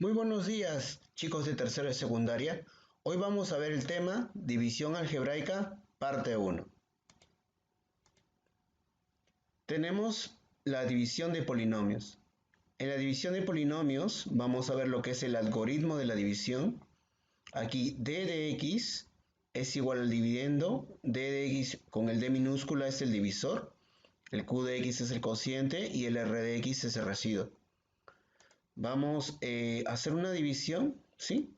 Muy buenos días, chicos de tercero de secundaria. Hoy vamos a ver el tema División algebraica, parte 1. Tenemos la división de polinomios. En la división de polinomios vamos a ver lo que es el algoritmo de la división. Aquí d de x es igual al dividendo, d de x con el d minúscula es el divisor, el q de x es el cociente y el r de x es el residuo. Vamos a hacer una división, ¿sí?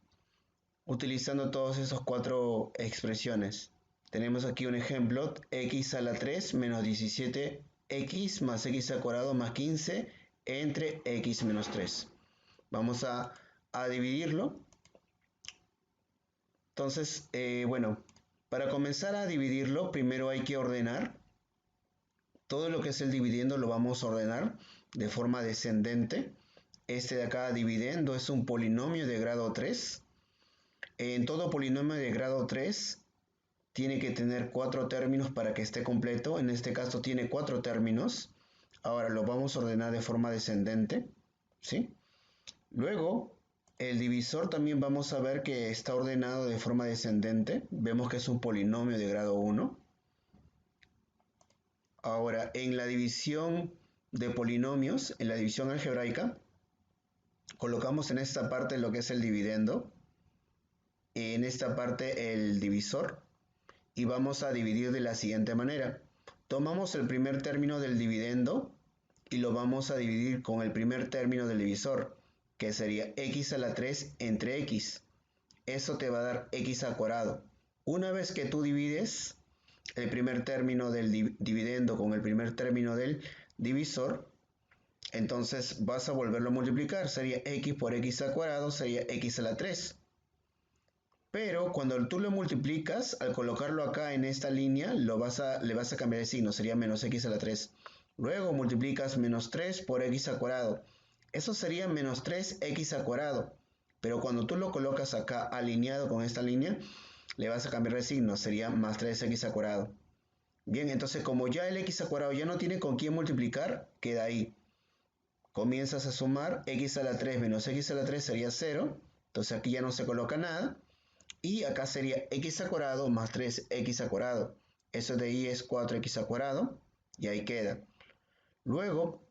Utilizando todas esas cuatro expresiones. Tenemos aquí un ejemplo, x a la 3 menos 17x más x al cuadrado más 15 entre x menos 3. Vamos a dividirlo. Entonces, bueno, para comenzar a dividirlo, primero hay que ordenar. Todo lo que es el dividendo lo vamos a ordenar de forma descendente. Este de acá, dividendo, es un polinomio de grado 3. En todo polinomio de grado 3 tiene que tener 4 términos para que esté completo. En este caso tiene 4 términos. Ahora lo vamos a ordenar de forma descendente, ¿sí? Luego, el divisor también vamos a ver que está ordenado de forma descendente. Vemos que es un polinomio de grado 1. Ahora, en la división de polinomios, en la división algebraica, colocamos en esta parte lo que es el dividendo, en esta parte el divisor, y vamos a dividir de la siguiente manera. Tomamos el primer término del dividendo y lo vamos a dividir con el primer término del divisor, que sería x a la 3 entre x. Eso te va a dar x al cuadrado. Una vez que tú divides el primer término del dividendo con el primer término del divisor, entonces vas a volverlo a multiplicar. Sería x por x al cuadrado, sería x a la 3. Pero cuando tú lo multiplicas, al colocarlo acá en esta línea, le vas a cambiar el signo, sería menos x a la 3. Luego multiplicas menos 3 por x al cuadrado. Eso sería menos 3x al cuadrado. Pero cuando tú lo colocas acá alineado con esta línea, le vas a cambiar el signo, sería más 3x al cuadrado. Bien, entonces como ya el x al cuadrado ya no tiene con quién multiplicar, queda ahí. Comienzas a sumar x a la 3 menos x a la 3 sería 0. Entonces aquí ya no se coloca nada. Y acá sería x al cuadrado más 3x al cuadrado. Eso de ahí es 4x al cuadrado. Y ahí queda. Luego,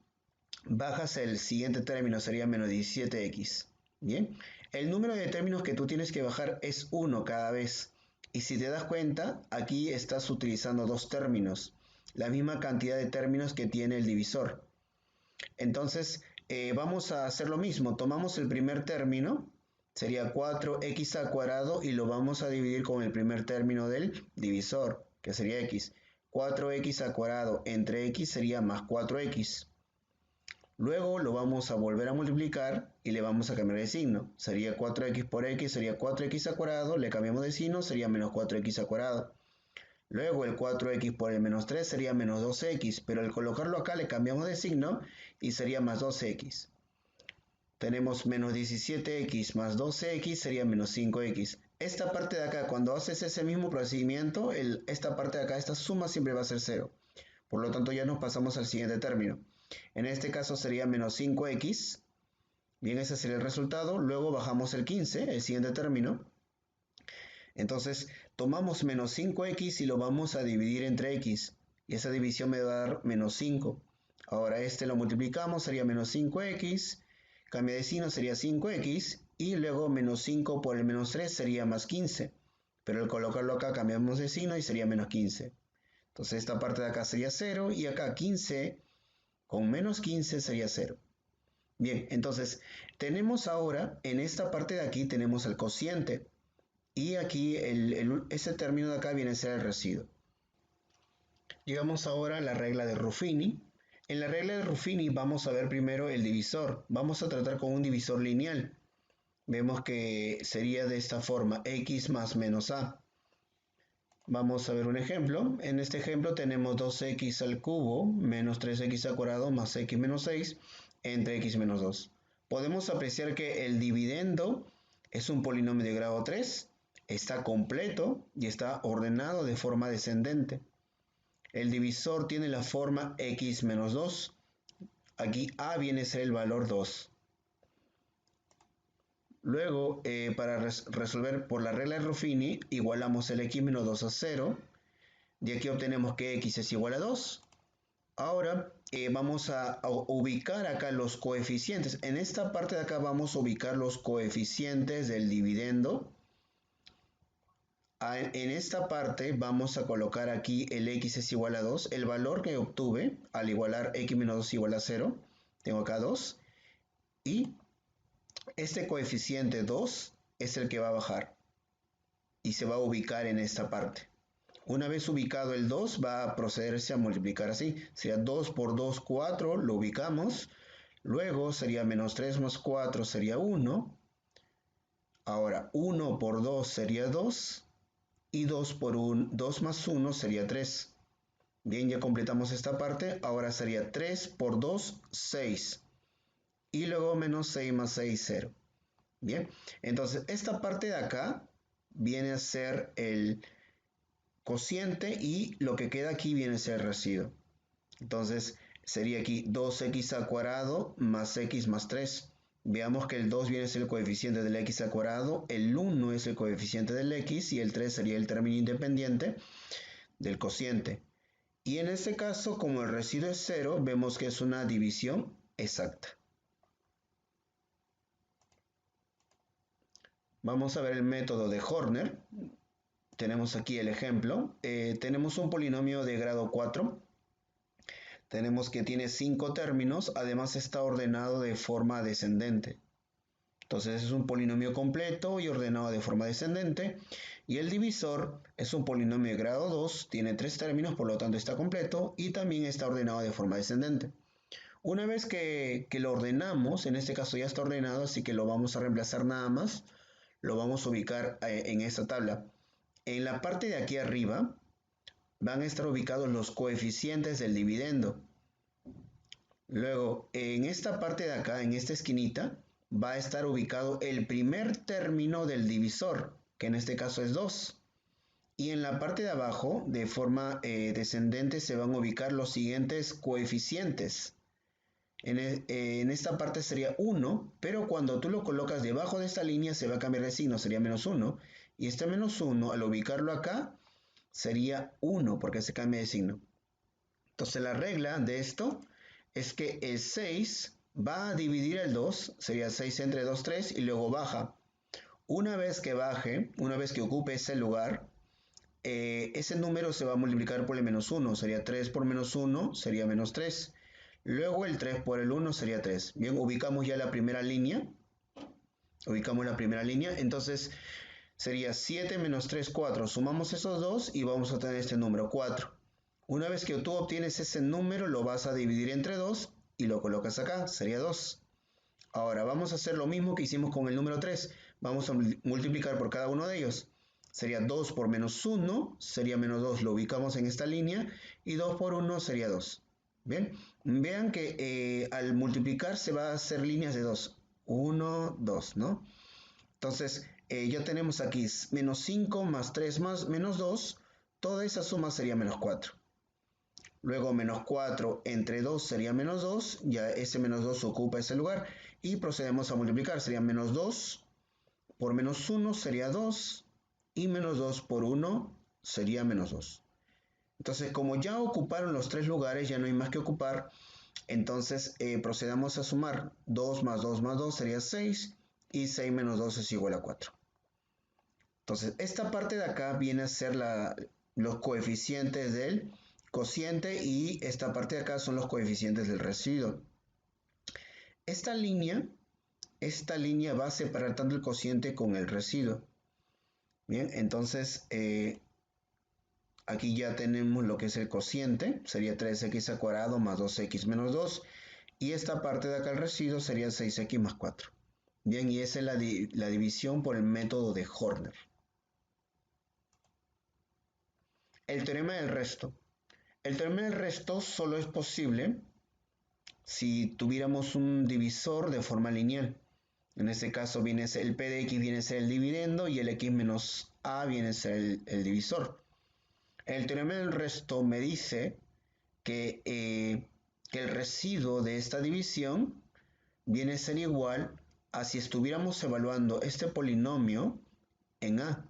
bajas el siguiente término, sería menos 17x. Bien. El número de términos que tú tienes que bajar es 1 cada vez. Y si te das cuenta, aquí estás utilizando dos términos. La misma cantidad de términos que tiene el divisor. Entonces, vamos a hacer lo mismo. Tomamos el primer término, sería 4x al cuadrado, y lo vamos a dividir con el primer término del divisor, que sería x. 4x al cuadrado entre x sería más 4x. Luego lo vamos a volver a multiplicar y le vamos a cambiar de signo. Sería 4x por x, sería 4x al cuadrado, le cambiamos de signo, sería menos 4x al cuadrado. Luego el 4x por el menos 3 sería menos 2x, pero al colocarlo acá le cambiamos de signo y sería más 2x. Tenemos menos 17x más 12x sería menos 5x. Esta parte de acá, cuando haces ese mismo procedimiento, esta parte de acá, esta suma siempre va a ser 0. Por lo tanto ya nos pasamos al siguiente término. En este caso sería menos 5x. Bien, ese sería el resultado. Luego bajamos el 15, el siguiente término. Entonces tomamos menos 5x y lo vamos a dividir entre x. Y esa división me va a dar menos 5. Ahora este lo multiplicamos, sería menos 5x. Cambia de signo, sería 5x. Y luego menos 5 por el menos 3 sería más 15. Pero al colocarlo acá cambiamos de signo y sería menos 15. Entonces esta parte de acá sería 0 y acá 15 con menos 15 sería 0. Bien, entonces tenemos ahora, en esta parte de aquí tenemos el cociente. Y aquí ese término de acá viene a ser el residuo. Llegamos ahora a la regla de Ruffini. En la regla de Ruffini vamos a ver primero el divisor. Vamos a tratar con un divisor lineal. Vemos que sería de esta forma, x más menos a. Vamos a ver un ejemplo. En este ejemplo tenemos 2x al cubo menos 3x al cuadrado más x menos 6 entre x menos 2. Podemos apreciar que el dividendo es un polinomio de grado 3. Está completo y está ordenado de forma descendente. El divisor tiene la forma x menos 2. Aquí a viene a ser el valor 2. Luego, para resolver por la regla de Ruffini, igualamos el x menos 2 a 0. De aquí obtenemos que x es igual a 2. Ahora vamos a ubicar acá los coeficientes. En esta parte de acá vamos a ubicar los coeficientes del dividendo. En esta parte vamos a colocar aquí el x es igual a 2. El valor que obtuve al igualar x menos 2 igual a 0. Tengo acá 2. Y este coeficiente 2 es el que va a bajar. Y se va a ubicar en esta parte. Una vez ubicado el 2, va a procederse a multiplicar así. Sería 2 por 2, 4, lo ubicamos. Luego sería menos 3 más 4 sería 1. Ahora 1 por 2 sería 2. Y 2 más 1 sería 3. Bien, ya completamos esta parte. Ahora sería 3 por 2, 6. Y luego menos 6 más 6, 0. Bien, entonces esta parte de acá viene a ser el cociente y lo que queda aquí viene a ser el residuo. Entonces sería aquí 2x al cuadrado más x más 3. Veamos que el 2 viene a ser el coeficiente del x al cuadrado, el 1 es el coeficiente del x y el 3 sería el término independiente del cociente. Y en este caso, como el residuo es 0, vemos que es una división exacta. Vamos a ver el método de Horner. Tenemos aquí el ejemplo. Tenemos un polinomio de grado 4. Tenemos que tiene 5 términos. Además está ordenado de forma descendente. Entonces es un polinomio completo y ordenado de forma descendente. Y el divisor es un polinomio de grado 2. Tiene 3 términos, por lo tanto está completo. Y también está ordenado de forma descendente. Una vez que lo ordenamos, en este caso ya está ordenado, así que lo vamos a reemplazar nada más. Lo vamos a ubicar en esta tabla. En la parte de aquí arriba van a estar ubicados los coeficientes del dividendo. Luego, en esta parte de acá, en esta esquinita, va a estar ubicado el primer término del divisor, que en este caso es 2. Y en la parte de abajo, de forma descendente, se van a ubicar los siguientes coeficientes. En esta parte sería 1, pero cuando tú lo colocas debajo de esta línea se va a cambiar de signo, sería menos 1. Y este menos 1, al ubicarlo acá, sería 1 porque se cambia de signo. Entonces la regla de esto es que el 6 va a dividir el 2, sería 6 entre 2, 3 y luego baja. Una vez que baje, una vez que ocupe ese lugar, ese número se va a multiplicar por el menos 1, sería 3 por menos 1, sería menos 3. Luego el 3 por el 1 sería 3. Bien, ubicamos ya la primera línea. Ubicamos la primera línea, entonces sería 7 menos 3, 4. Sumamos esos dos y vamos a tener este número, 4. Una vez que tú obtienes ese número, lo vas a dividir entre 2 y lo colocas acá, sería 2. Ahora vamos a hacer lo mismo que hicimos con el número 3. Vamos a multiplicar por cada uno de ellos. Sería 2 por menos 1, sería menos 2, lo ubicamos en esta línea, y 2 por 1 sería 2. Bien, vean que al multiplicar se va a hacer líneas de 2. 1, 2, ¿no? Entonces, ya tenemos aquí menos 5 más 3 más menos 2. Toda esa suma sería menos 4. Luego menos 4 entre 2 sería menos 2. Ya ese menos 2 ocupa ese lugar. Y procedemos a multiplicar. Sería menos 2 por menos 1 sería 2. Y menos 2 por 1 sería menos 2. Entonces, como ya ocuparon los tres lugares, ya no hay más que ocupar. Entonces, procedamos a sumar. 2 más 2 más 2 sería 6. Y 6 menos 2 es igual a 4. Entonces, esta parte de acá viene a ser los coeficientes del cociente y esta parte de acá son los coeficientes del residuo. Esta línea va a separar tanto el cociente con el residuo. Bien, entonces aquí ya tenemos lo que es el cociente, sería 3x al cuadrado más 2x menos 2. Y esta parte de acá, el residuo, sería 6x más 4. Bien, y esa es la división por el método de Horner. El teorema del resto. El teorema del resto solo es posible si tuviéramos un divisor de forma lineal. En este caso viene a ser el p de x viene a ser el dividendo y el x menos a viene a ser el divisor. El teorema del resto me dice que el residuo de esta división viene a ser igual a si estuviéramos evaluando este polinomio en A.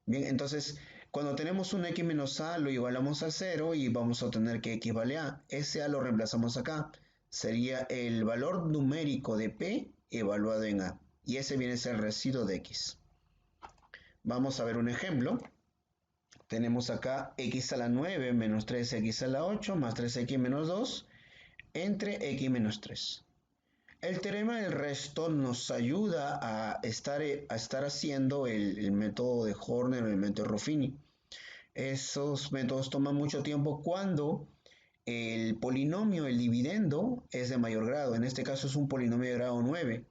Bien, entonces, cuando tenemos un x menos a, lo igualamos a 0 y vamos a obtener que x vale a. Ese a lo reemplazamos acá. Sería el valor numérico de p evaluado en a. Y ese viene a ser el residuo de x. Vamos a ver un ejemplo. Tenemos acá x a la 9 menos 3x a la 8 más 3x menos 2 entre x menos 3. El teorema del resto nos ayuda a estar haciendo el método de Horner o el método de Ruffini. Esos métodos toman mucho tiempo cuando el polinomio, el dividendo, es de mayor grado. En este caso es un polinomio de grado 9.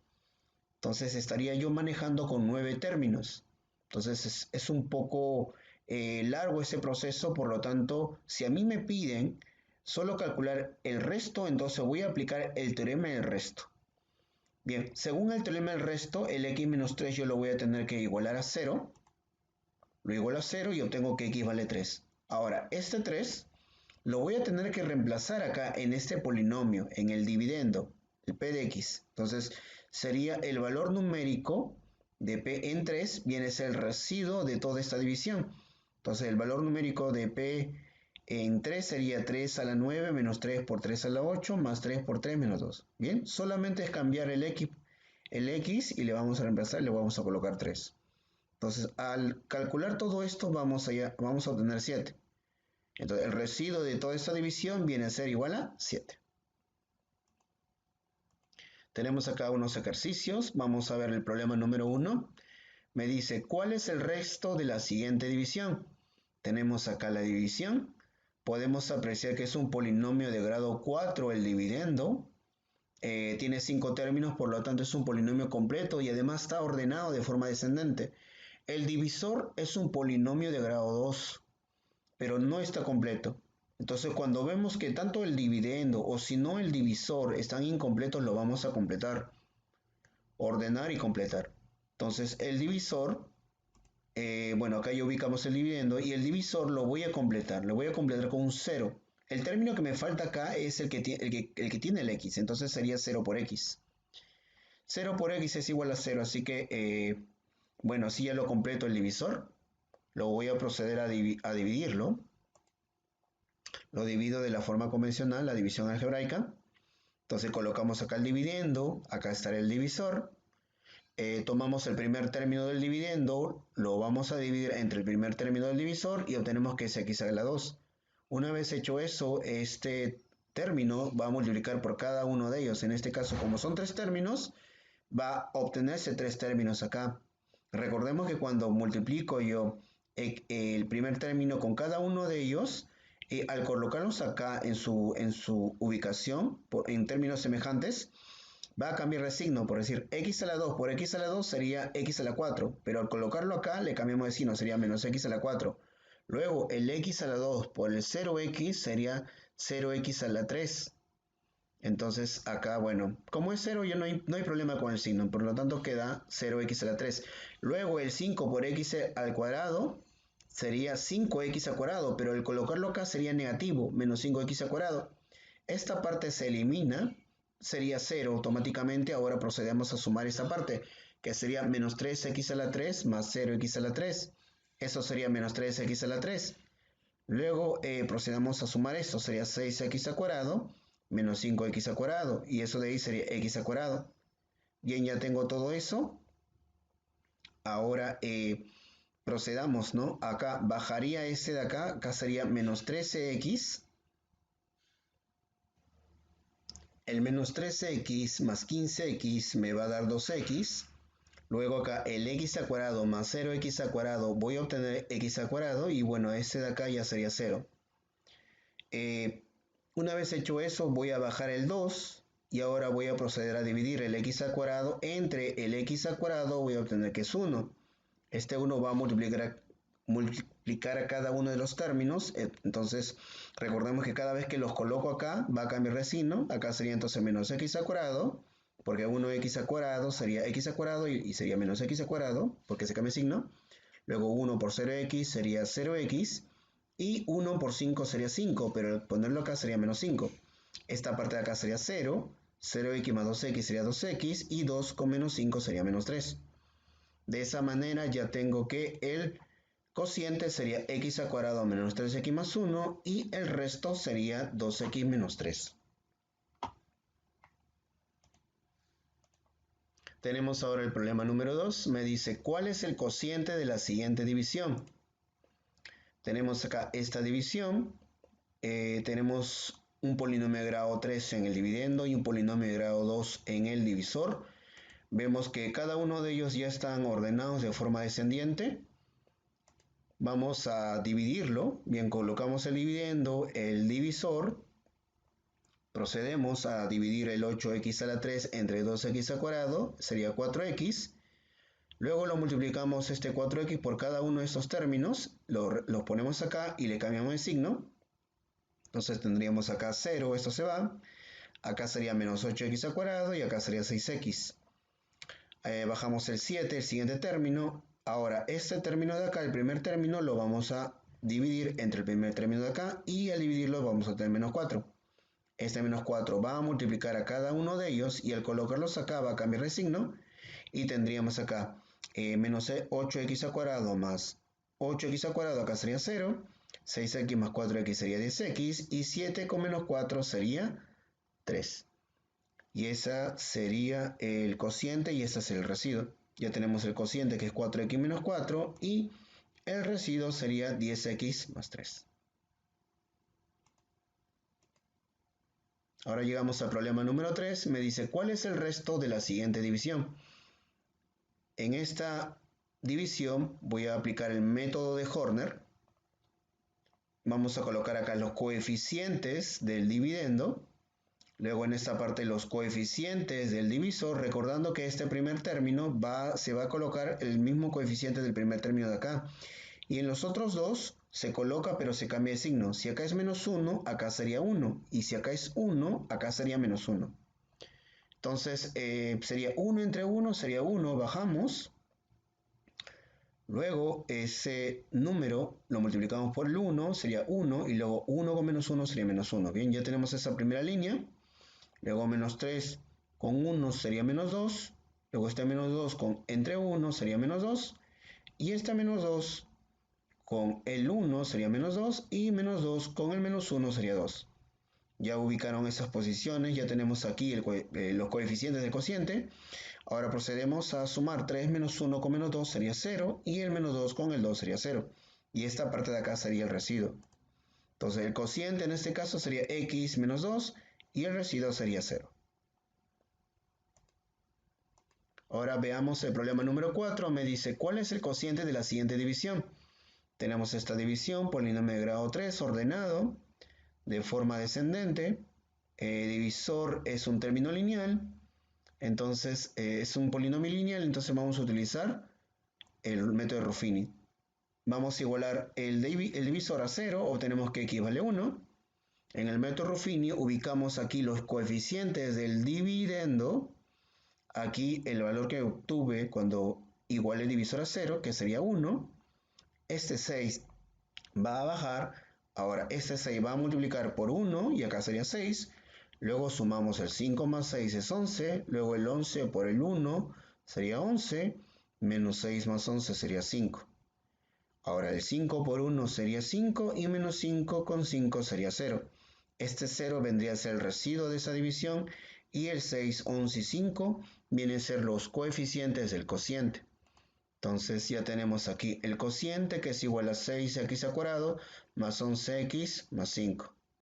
Entonces estaría yo manejando con 9 términos. Entonces es un poco largo ese proceso, por lo tanto, si a mí me piden solo calcular el resto, entonces voy a aplicar el teorema del resto. Bien, según el teorema del resto, el x menos 3 yo lo voy a tener que igualar a 0. Lo igualo a 0 y obtengo que x vale 3. Ahora, este 3 lo voy a tener que reemplazar acá en este polinomio, en el dividendo, el p de x. Entonces, sería el valor numérico de p en 3, viene a ser el residuo de toda esta división. Entonces, el valor numérico de p en 3 sería 3 a la 9 menos 3 por 3 a la 8 más 3 por 3 menos 2. Bien, solamente es cambiar el x y le vamos a reemplazar, le vamos a colocar 3. Entonces, al calcular todo esto, vamos a obtener 7. Entonces, el residuo de toda esta división viene a ser igual a 7. Tenemos acá unos ejercicios. Vamos a ver el problema número 1. Me dice, ¿cuál es el resto de la siguiente división? Tenemos acá la división. Podemos apreciar que es un polinomio de grado 4 el dividendo. Tiene 5 términos, por lo tanto es un polinomio completo y además está ordenado de forma descendente. El divisor es un polinomio de grado 2, pero no está completo. Entonces, cuando vemos que tanto el dividendo o si no el divisor están incompletos, lo vamos a completar. Ordenar y completar. Entonces, el divisor, bueno, acá ya ubicamos el dividendo y el divisor lo voy a completar. Lo voy a completar con un 0. El término que me falta acá es el que tiene el x, entonces sería 0 por x. 0 por x es igual a 0, así que, bueno, así ya lo completo el divisor. Lo voy a proceder a dividirlo. Lo divido de la forma convencional, la división algebraica. Entonces colocamos acá el dividendo, acá estará el divisor. Tomamos el primer término del dividendo, lo vamos a dividir entre el primer término del divisor y obtenemos que es x a la 2. Una vez hecho eso, este término va a multiplicar por cada uno de ellos. En este caso, como son 3 términos, va a obtenerse 3 términos acá. Recordemos que cuando multiplico yo el primer término con cada uno de ellos, al colocarlos acá en su ubicación, en términos semejantes, va a cambiar de signo, por decir x a la 2 por x a la 2 sería x a la 4, pero al colocarlo acá le cambiamos de signo, sería menos x a la 4. Luego el x a la 2 por el 0x sería 0x a la 3. Entonces acá, bueno, como es 0 ya no hay problema con el signo, por lo tanto queda 0x a la 3. Luego el 5 por x al cuadrado sería 5x al cuadrado, pero al colocarlo acá sería negativo, menos 5x al cuadrado. Esta parte se elimina, sería 0 automáticamente. Ahora procedemos a sumar esta parte, que sería menos 3x a la 3 más 0x a la 3. Eso sería menos 3x a la 3. Luego procedemos a sumar esto, sería 6x al cuadrado menos 5x al cuadrado, y eso de ahí sería x al cuadrado. Bien, ya tengo todo eso. Ahora procedamos, ¿no? Acá bajaría este de acá, acá sería menos 13x. El menos 13x más 15x me va a dar 2x. Luego acá el x al cuadrado más 0x al cuadrado, voy a obtener x al cuadrado y bueno, este de acá ya sería 0. Una vez hecho eso, voy a bajar el 2 y ahora voy a proceder a dividir el x al cuadrado entre el x al cuadrado, voy a obtener que es 1. Este 1 va a multiplicar a cada uno de los términos, entonces recordemos que cada vez que los coloco acá va a cambiar de signo. Acá sería entonces menos x al cuadrado, porque 1x al cuadrado sería x al cuadrado y sería menos x al cuadrado, porque se cambia de signo. Luego 1 por 0x sería 0x, y 1 por 5 sería 5, pero al ponerlo acá sería menos 5. Esta parte de acá sería 0, 0x más 2x sería 2x y 2 con menos 5 sería menos 3. De esa manera ya tengo que el cociente sería x al cuadrado menos 3x más 1 y el resto sería 2x menos 3. Tenemos ahora el problema número 2. Me dice, ¿cuál es el cociente de la siguiente división? Tenemos acá esta división. Tenemos un polinomio de grado 3 en el dividendo y un polinomio de grado 2 en el divisor. Vemos que cada uno de ellos ya están ordenados de forma descendiente. Vamos a dividirlo. Bien, colocamos el dividendo, el divisor. Procedemos a dividir el 8x a la 3 entre 2x al cuadrado, sería 4x. Luego lo multiplicamos este 4x por cada uno de estos términos, los ponemos acá y le cambiamos el signo. Entonces tendríamos acá 0, esto se va. Acá sería menos 8x al cuadrado y acá sería 6x. Bajamos el 7, el siguiente término. Ahora, este término de acá, el primer término, lo vamos a dividir entre el primer término de acá y al dividirlo vamos a tener menos 4. Este menos 4 va a multiplicar a cada uno de ellos y al colocarlos acá va a cambiar de signo y tendríamos acá menos 8x al cuadrado más 8x al cuadrado, acá sería 0, 6x más 4x sería 10x y 7 con menos 4 sería 3. Y ese sería el cociente y ese es el residuo. Ya tenemos el cociente que es 4x menos 4 y el residuo sería 10x más 3. Ahora llegamos al problema número 3. Me dice, ¿cuál es el resto de la siguiente división? En esta división voy a aplicar el método de Horner. Vamos a colocar acá los coeficientes del dividendo. Luego en esta parte los coeficientes del divisor, recordando que este primer término se va a colocar el mismo coeficiente del primer término de acá. Y en los otros dos se coloca pero se cambia de signo. Si acá es menos 1, acá sería 1. Y si acá es 1, acá sería menos 1. Entonces sería 1 entre 1, sería 1, bajamos. Luego ese número lo multiplicamos por el 1, sería 1. Y luego 1 con menos 1 sería menos 1. Bien, ya tenemos esa primera línea. Luego menos 3 con 1 sería menos 2. Luego este menos 2 con entre 1 sería menos 2. Y este menos 2 con el 1 sería menos 2. Y menos 2 con el menos 1 sería 2. Ya ubicaron esas posiciones. Ya tenemos aquí los coeficientes del cociente. Ahora procedemos a sumar 3 menos 1 con menos 2 sería 0. Y el menos 2 con el 2 sería 0. Y esta parte de acá sería el residuo. Entonces el cociente en este caso sería x menos 2. Y el residuo sería 0. Ahora veamos el problema número 4. Me dice, ¿cuál es el cociente de la siguiente división? Tenemos esta división, polinomio de grado 3, ordenado, de forma descendente. Divisor es un término lineal. Entonces, es un polinomio lineal, entonces vamos a utilizar el método de Ruffini. Vamos a igualar el divisor a 0, obtenemos que x vale 1. En el método Ruffini ubicamos aquí los coeficientes del dividendo. Aquí el valor que obtuve cuando iguale el divisor a 0, que sería 1. Este 6 va a bajar. Ahora este 6 va a multiplicar por 1 y acá sería 6. Luego sumamos el 5 más 6 es 11. Luego el 11 por el 1 sería 11. Menos 6 más 11 sería 5. Ahora el 5 por 1 sería 5 y menos 5 con 5 sería 0. Este 0 vendría a ser el residuo de esa división y el 6, 11 y 5 vienen a ser los coeficientes del cociente. Entonces ya tenemos aquí el cociente que es igual a 6x al cuadrado más 11x más 5.